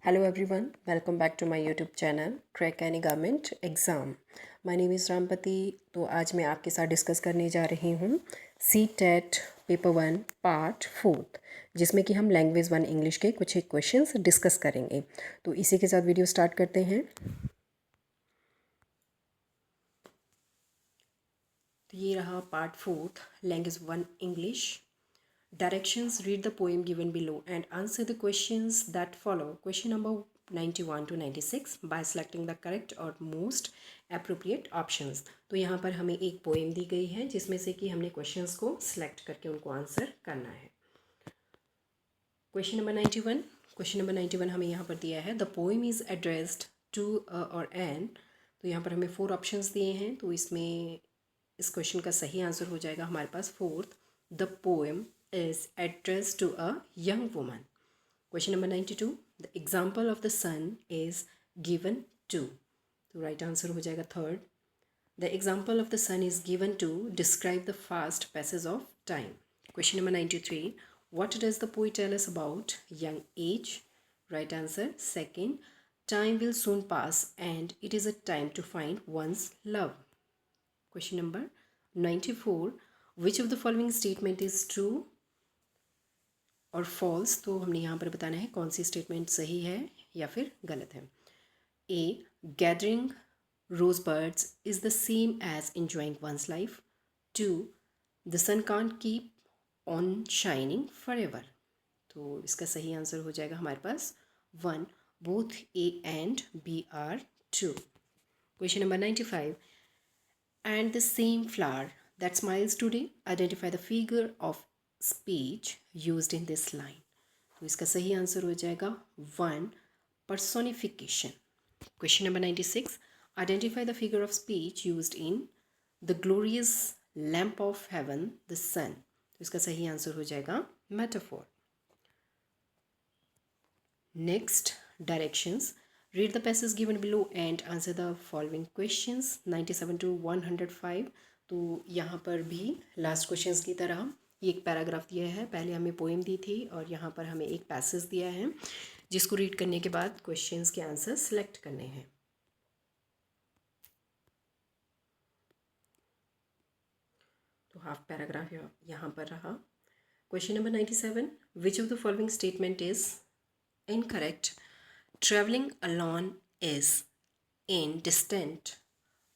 Hello everyone, welcome back to my YouTube channel Crack Any Government Exam. My name is Rampati. तो आज मैं आपके साथ डिस्कस करने जा रही हूँ सी टेट पेपर 1 पार्ट 4 जिसमें कि हम लैंग्वेज 1 इंग्लिश के कुछ एक क्वेश्चंस डिस्कस करेंगे। तो इसी के साथ वीडियो स्टार्ट करते हैं। तो ये रहा part 4 language 1 English. Directions: read the poem given below and answer the questions that follow. Question number 91 to 96 by selecting the correct or most appropriate options. तो यहाँ पर हमें एक पोएम दी गई है जिसमें से कि हमने क्वेश्चंस को सिलेक्ट करके उनको आंसर करना है। Question number 91। क्वेश्चन नंबर 91 हमें यहाँ पर दिया है the poem is addressed to और एन। तो यहाँ पर हमें 4 ऑप्शंस दिए हैं। तो इसमें इस क्वेश्चन का सही आंसर हो जाएगा हमारे पास 4th, the poem is addressed to a young woman. Question number 92. The example of the sun is given to. तो right answer हो जाएगा 3rd. The example of the sun is given to describe the fast passage of time. Question number 93. What does the poet tell us about young age? Right answer 2nd. Time will soon pass and it is a time to find one's love. Question number 94. Which of the following statement is true और false? तो हमने यहाँ पर बताना है कौन सी statement सही है या फिर गलत है। A, gathering rose birds is the same as enjoying one's life. 2, the sun can't keep on shining forever. तो इसका सही आंसर हो जाएगा हमारे पास 1, both A and B are true. Question number 95. And the same flower that smiles today, identify the figure of speech used in this line. तो इसका सही आंसर हो जाएगा 1, personification. Question number 96. Identify the figure of speech used in the glorious lamp of heaven, the sun. तो इसका सही answer हो जाएगा metaphor. Next, directions. Read the passage given below and answer the following questions 97 to 105. तो यहाँ पर भी last questions की तरह ये एक पैराग्राफ दिया है। पहले हमें पोएम दी थी और यहाँ पर हमें एक पैसेज दिया है जिसको रीड करने के बाद क्वेश्चंस के आंसर सेलेक्ट करने हैं। तो हाफ पैराग्राफ यहाँ पर रहा। Question number 97. Which of the following statement is incorrect? Traveling alone is in distant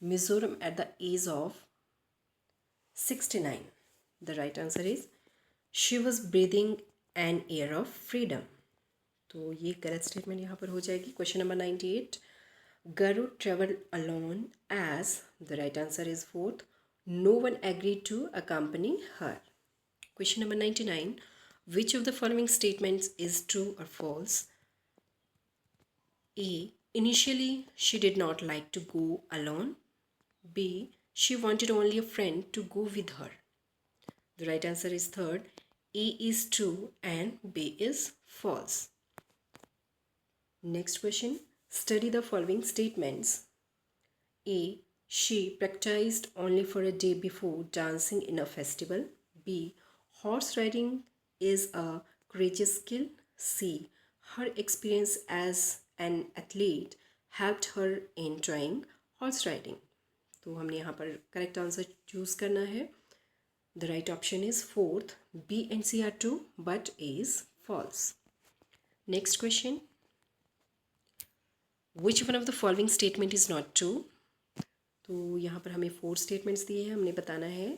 Mizoram at the age of 69. The right answer is she was breathing an air of freedom. तो ये correct statement यहाँ पर हो जाएगी। Question number 98. Garu traveled alone as the right answer is 4th. No one agreed to accompany her. Question number 99. Which of the following statements is true or false? A, initially she did not like to go alone. B, she wanted only a friend to go with her. The right answer is 3rd. A is true and B is false. Next question. Study the following statements. A, she practiced only for a day before dancing in a festival. B, horse riding is a courageous skill. C, her experience as an athlete helped her in trying horse riding. तो हमने यहाँ पर correct answer choose करना है। The right option is 4th. B and C are true but A is false. Next question. Which one of the following statement is not true? तो यहाँ पर हमें 4 स्टेटमेंट्स दिए हैं। हमने बताना है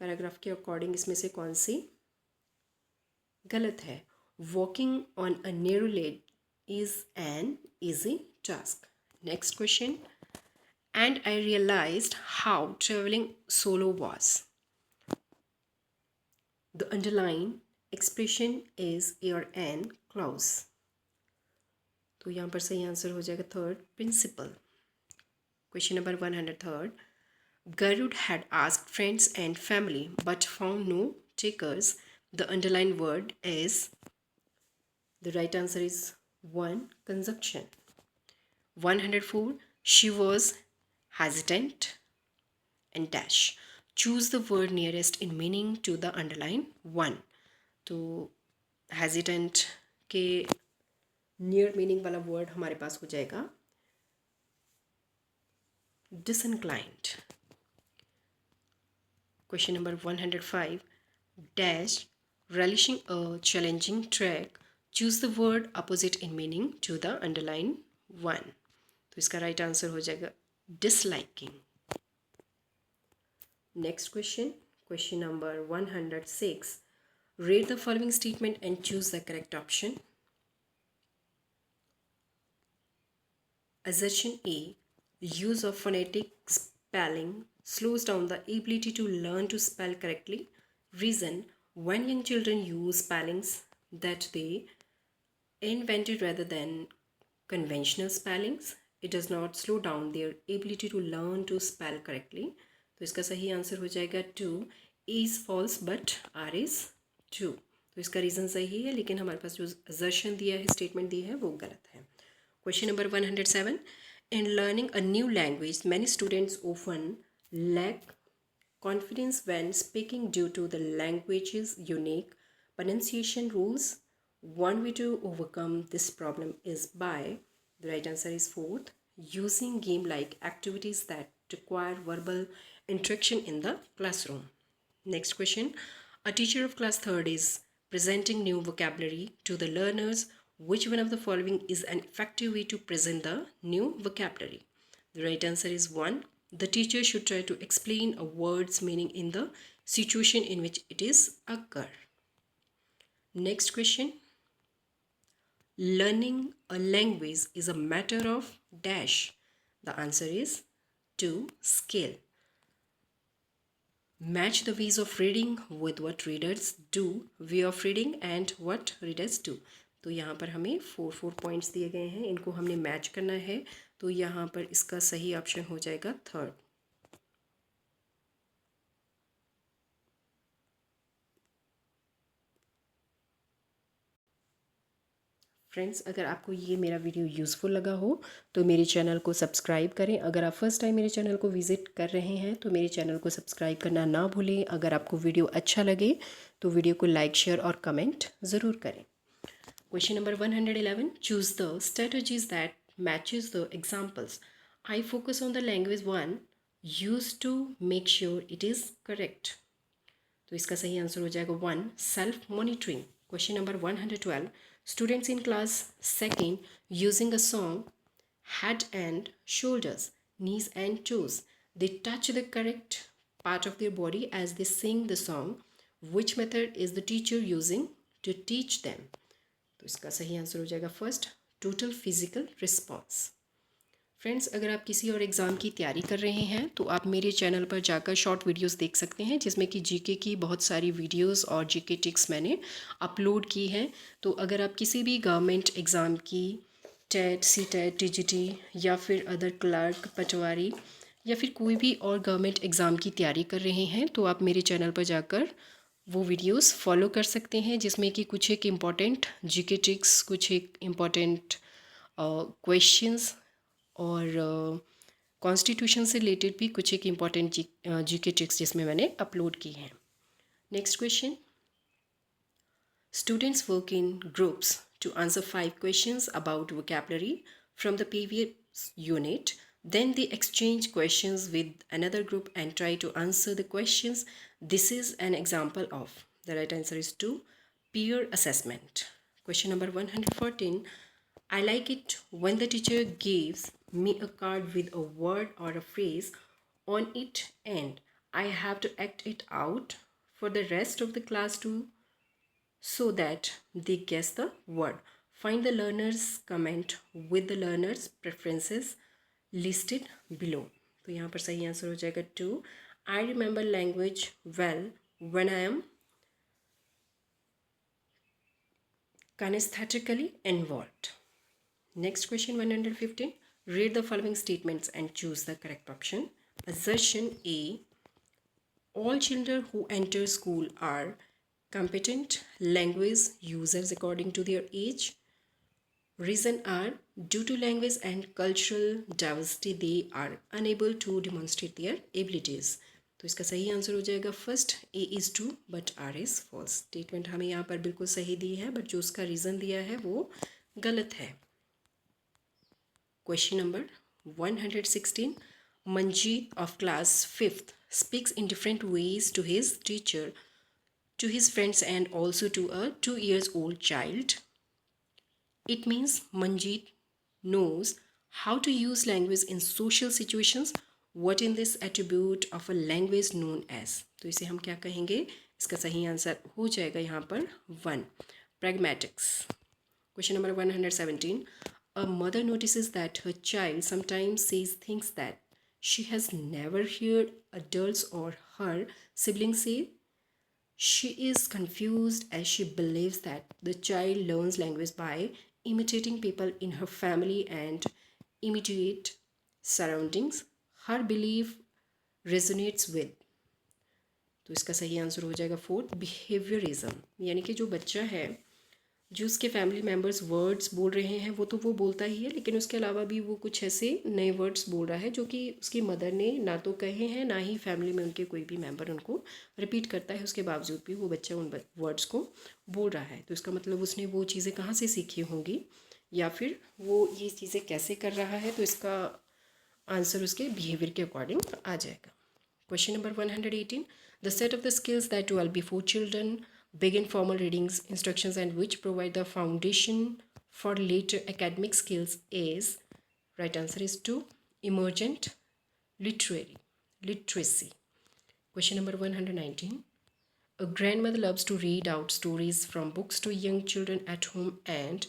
पैराग्राफ के अकॉर्डिंग इसमें से कौन सी गलत है। Walking on a narrow lane is an easy task. Next question. And I realized how traveling solo was. The underlined expression is your and clause. तो यहाँ पर सही आंसर हो जाएगा 3rd, principle. Question number 103. Garud had asked friends and family but found no takers. The underlined word is, the right answer is 1, conjunction. 104. She was hesitant and dash. Choose the word nearest in meaning to the underlined one. तो hesitant के near meaning वाला word हमारे पास हो जाएगा disinclined. Question number 105 dash relishing a challenging track choose the word opposite in meaning to the underlined one. तो इसका right answer हो जाएगा disliking. Next question, question number 106 read the following statement and choose the correct option. Assertion A use of phonetic spelling slows down the ability to learn to spell correctly. Reason when young children use spellings that they invented rather than conventional spellings, it does not slow down their ability to learn to spell correctly. तो इसका सही answer हो जाएगा two. A is false but R is true. तो इसका reason सही है, लेकिन हमारे पास जो असर्शन दिया है, स्टेटमेंट दी है, वो गलत है. Question number 107 in learning a new language many students often lack confidence when speaking due to the language's unique pronunciation rules. One way to overcome this problem is by, the right answer is fourth, using game like activities that require verbal interaction in the classroom. Next question, a teacher of class 3rd is presenting new vocabulary to the learners. Which one of the following is an effective way to present the new vocabulary? The right answer is 1. The teacher should try to explain a word's meaning in the situation in which it is occur. Next question. Learning a language is a matter of dash. The answer is 2. Skill. Match the ways of reading with what readers do. Way of reading and what readers do. तो यहाँ पर हमें 4 points दिए गए हैं, इनको हमने match करना है. तो यहाँ पर इसका सही ऑप्शन हो जाएगा 3rd. फ्रेंड्स, अगर आपको ये मेरा वीडियो यूज़फुल लगा हो तो मेरे चैनल को सब्सक्राइब करें. अगर आप फर्स्ट टाइम मेरे चैनल को विज़िट कर रहे हैं तो मेरे चैनल को सब्सक्राइब करना ना भूलें. अगर आपको वीडियो अच्छा लगे तो वीडियो को लाइक, शेयर और कमेंट ज़रूर करें. Question number 111 choose the strategies that matches the examples. I focus on the language one used to make sure it is correct. तो इसका सही आंसर हो जाएगा 1. Self monitoring. Question number 112 students in class 2nd using a song head and shoulders, knees and toes. They touch the correct part of their body as they sing the song. Which method is the teacher using to teach them? तो इसका सही answer हो जाएगा first, total physical response. Friends, अगर आप किसी और exam की तैयारी कर रहे हैं तो आप मेरे चैनल पर जाकर शॉर्ट वीडियोस देख सकते हैं, जिसमें कि जीके की बहुत सारी वीडियोस और जीके टिक्स मैंने अपलोड की हैं. तो अगर आप किसी भी गवर्नमेंट एग्ज़ाम की टेट, सी टेट, टीजीटी या फिर अदर क्लर्क, पटवारी या फिर कोई भी और गवर्नमेंट एग्ज़ाम की तैयारी कर रहे हैं तो आप मेरे चैनल पर जाकर वो वीडियोस फॉलो कर सकते हैं, जिसमें कि कुछ एक इम्पॉर्टेंट जीके ट्रिक्स, कुछ एक इम्पॉर्टेंट क्वेश्चंस और कॉन्स्टिट्यूशन से रिलेटेड भी कुछ एक इम्पॉर्टेंट जीके ट्रिक्स जिसमें मैंने अपलोड की हैं. Next question, students work in groups to answer 5 questions about vocabulary from the previous unit. Then they exchange questions with another group and try to answer the questions. This is an example of. The right answer is 2. Peer assessment. Question number 114. I like it when the teacher gives me a card with a word or a phrase on it and I have to act it out for the rest of the class to so that they guess the word. Find the learner's comment with the learner's preferences listed below. तो यहाँ पर सही answer हो जाएगा 2. I remember language well when I am kinesthetically involved. Next question 115. Read the following statements and choose the correct option. Assertion A. All children who enter school are competent language users according to their age. Reason are due to language and cultural diversity they are unable to demonstrate their abilities. तो इसका सही answer हो जाएगा first, A is true but R is false. Statement हमें यहाँ पर बिल्कुल सही दी है, बट जो उसका रीज़न दिया है वो गलत है। Question number 116, Manjeet of class 5th speaks in different ways to his teacher, to his friends and also to a 2 years old child. It means Manjeet knows how to use language in social situations. What in this attribute of a language known as? तो इसे हम क्या कहेंगे? इसका सही answer हो जाएगा यहाँ पर 1, pragmatics. Question number 117. A mother notices that her child sometimes says things that she has never heard adults or her siblings say. She is confused as she believes that the child learns language by imitating people in her family and immediate surroundings. Her belief resonates with. तो इसका सही answer हो जाएगा 4, behaviourism. यानी कि जो बच्चा है, जो उसके फैमिली मेम्बर्स वर्ड्स बोल रहे हैं वो तो वो बोलता ही है, लेकिन उसके अलावा भी वो कुछ ऐसे नए वर्ड्स बोल रहा है जो कि उसकी मदर ने ना तो कहे हैं, ना ही फैमिली में उनके कोई भी मेंबर उनको रिपीट करता है. उसके बावजूद भी वो बच्चा उन वर्ड्स को बोल रहा है. तो इसका मतलब उसने वो चीज़ें कहाँ से सीखी होंगी, या फिर वो ये चीज़ें कैसे कर रहा है. तो इसका आंसर उसके बिहेवियर के अकॉर्डिंग आ जाएगा. Question number 118. The set of the skills that dwell before children begin formal readings, instructions, and which provide the foundation for later academic skills is, right answer is 2, emergent literacy. Question number 119. A grandmother loves to read out stories from books to young children at home and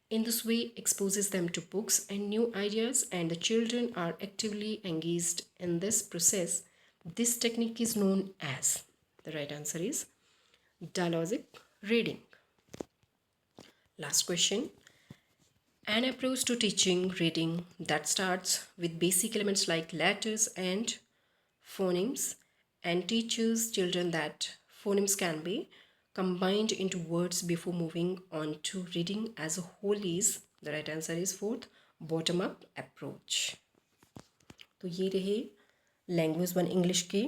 in this way exposes them to books and new ideas, and the children are actively engaged in this process. This technique is known as, the right answer is dialogic reading. Last question. An approach to teaching reading that starts with basic elements like letters and phonemes and teaches children that phonemes can be combined into words before moving on to reading as a whole is, the right answer is 4th, bottom up approach. तो ये रहे language 1 English के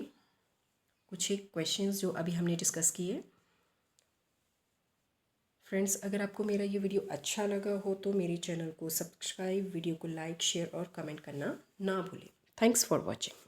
कुछ एक questions जो अभी हमने discuss किए. फ्रेंड्स, अगर आपको मेरा ये वीडियो अच्छा लगा हो तो मेरे चैनल को सब्सक्राइब, वीडियो को लाइक, शेयर और कमेंट करना ना भूलें. Thanks for watching.